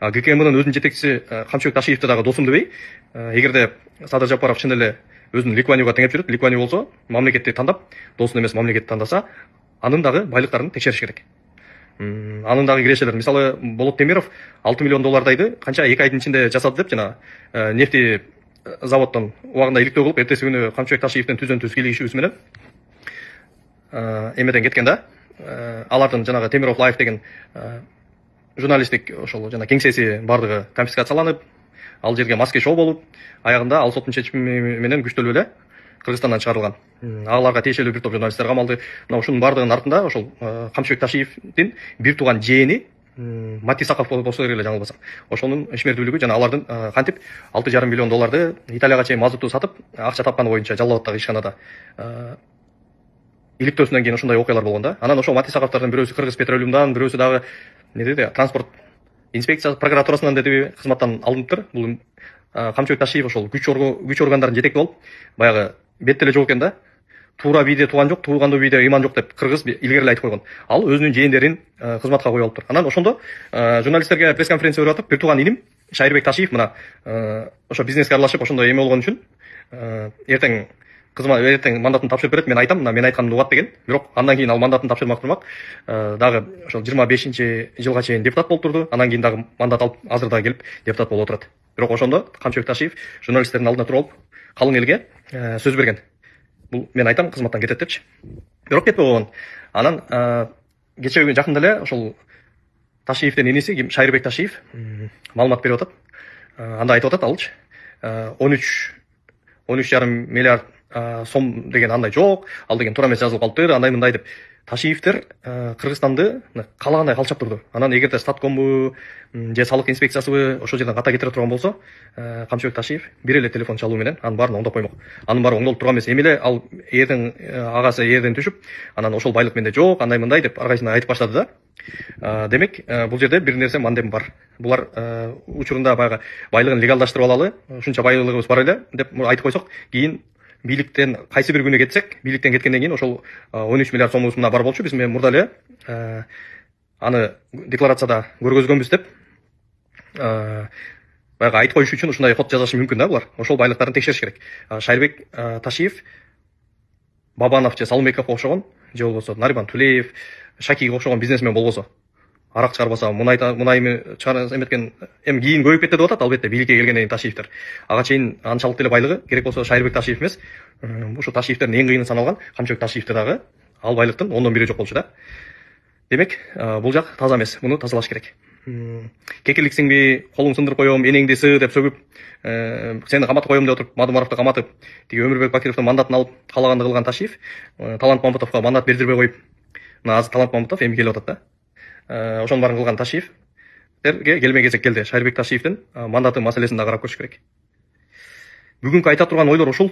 ГКМнын өзүнүн жетекчиси Камчыбек Ташиевди дагы досум дебей, эгерде Садыр Жапаров чын эле өзүн Ликванюга теңеп жүрөт, Ликваню болсо мамлекетти тандап, досун эмес мамлекетти тандаса, анын дагы байлыктарын текшериш керек. Анын дагы кирешелер, мисалы Болот Темиров 6 миллион доллардайды канча 2 айдын ичинде жасады деп жана нефти заводдон убагында иликтөө кылып, эртеси күнү Камчыбек Ташиевдин түздөн-түз кийлигишүүсү менен эмеден кеткен да. Алардын жанагы Темиров Лайф деген журналисттик ошол жана кеңсеси бардыгы конфискацияланып, ал жерге маски шоу болуп, аягында ал соттун чечими менен күчтөлүп эле Кыргызстандан чыгарылган. Аларга тиешелүү бир топ журналисттер камалды. Мына ушунун бардыгынын артында ошол Камчыбек Ташиевдин бир тууган жээни Мати Саков болсо керек эле жаңылбасам. Ошонун ишмердүүлүгү жана алардын кантип 6,5 миллион долларды Италияга чейин мазутту сатып, акча тапканы боюнча Жалал-Абадтагы ишканада иликтөөсүнөн кийин ушундай окуялар болгон да. Анан ошол Мати Саковдордун бирөөсү Кыргыз Петролиумдан, бирөөсү дагы не деди, транспорт инспекция прокуратурасынан дедиби кызматтан алыныптыр. Бул Камчыбек Ташиев ошол күч органдарын жетекти болуп, баягы бетте эле жок экен да. Туура бийде тууган жок, туугандуу бийде ыйман жок деп кыргыз илгери эле айтып койгон. Ал өзүнүн жээндерин кызматка коюп алыптыр. Анан ошондо журналисттерге пресс-конференция берип атып, бир тууган иним Шайырбек Ташиев мына ошо бизнеске аралашып ошондой эме болгон үчүн эртең мандатын тапшырып берет, мен айтам, мына мен айтканымды угат деген. Бирок андан кийин ал мандатын тапшырмак турмак. Дагы ошол 25-жылга чейин депутат болуп турду. Андан кийин дагы мандат алып, азыр дагы келип депутат болуп отурат. Бирок ошондо Камчыбек Ташиев журналисттердин алдына туруп алып, калың элге сөз берген. Бул мен айтам, кызматтан кетет депчи. Бирок кетпей койгон. Анан кечээ күнү жакында эле ошол Ташиевдин иниси Шайырбек Ташиев маалымат берип атат. Анда айтып атат алчы. 13,5 миллиард сом деген андай жок, ал деген туура эмес жазылып калыптыр, андай мындай деп. Ташиевдер Кыргызстанды каалагандай калчап турду. Анан эгерде статкомбу же салык инспекциясыбы ошол жерден ката кетире турган болсо, Камчыбек Ташиев бир эле телефон чалуу менен анын баарын оңдоп коймок. Анын баары оңдолуп турган эмес. Эми эле ал агасы эрден түшүп, анан ошол байлык менде жок, андай мындай деп аргайсына айтып баштады да. Демек, бул жерде бир нерсе мандем бар. Булар учурунда баягы байлыгын легалдаштырып алалы, ушунча байлыгыбыз бар эле деп айтып койсок, кийин бийликтен кайсы бир күнү кетсек, бийликтен кеткенден кийин ошол 13 миллиард сомубуз мына бар болчу. Биз мурда эле аны декларацияда көргөзгөнбүз деп баягы айтып коюш үчүн ушундай код жазышы мүмкүн да булар. Ошол байлыктарын текшериш керек. Шайырбек Ташиев, Бабанов же Салымбековго окшогон, же болбосо Нарибан Тулеев, Шакиге окшогон бизнесмен болбосо, арак чыгарбаса, мунайны чыгара эметкен эми кийин көбөйүп кетти деп атат. Албетте бийликке келгенден кийин Ташиевдер. Ага чейин анчалык деле байлыгы керек болсо Шайырбек Ташиев эмес, ушу Ташиевтердин эң кыйыны саналган Камчыбек Ташиевде дагы ал байлыктын 1/10 жок болчу да. Демек, бул жак таза эмес. Муну тазалаш керек. Кекиликсиңби, колуң сындырып коем, энеңди сы деп сөгүп, сени каматып коем деп отуруп, Мадумаровду каматып, тиги Өмүрбек Бакировдун мандатын алып каалаганды кылган Ташиев, Талант Мамытовго мандат бердирбей коюп, мына азыр Талант Мамытов эми келип атат да. Ошонун баарын кылган Ташиевтерге келме-кезек келди. Шайырбек Ташиевдин мандаты маселесин да карап көрүш керек. Бүгүнкү айта турган ойлор ушул.